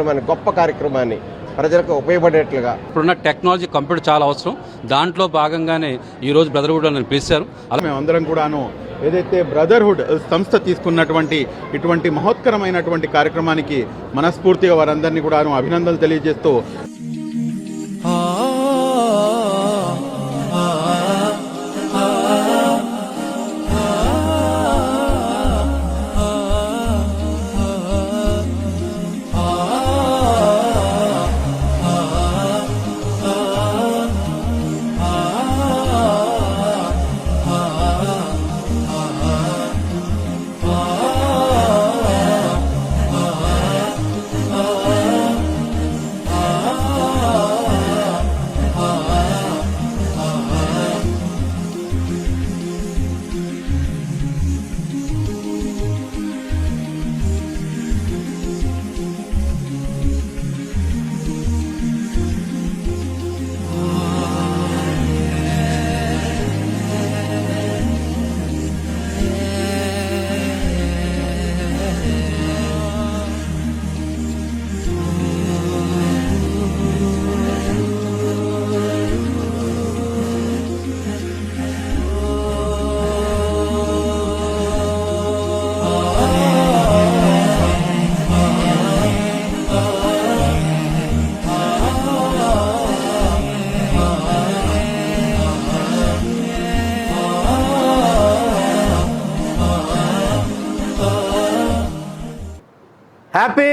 గొప్ప కార్యక్రమాన్ని ప్రజలకు ఉపయోగపడేట్లుగా ఇప్పుడున్న టెక్నాలజీ కంప్యూటర్ చాలా అవసరం. దాంట్లో భాగంగానే ఈరోజు బ్రదర్హుడ్ అని పిలిచారు. అలా మేమందరం కూడాను ఏదైతే బ్రదర్హుడ్ సంస్థ తీసుకున్నటువంటి ఇటువంటి మహోత్కరమైనటువంటి కార్యక్రమానికి మనస్ఫూర్తిగా వారందరినీ కూడాను అభినందనలు తెలియజేస్తూ హ్యాపీ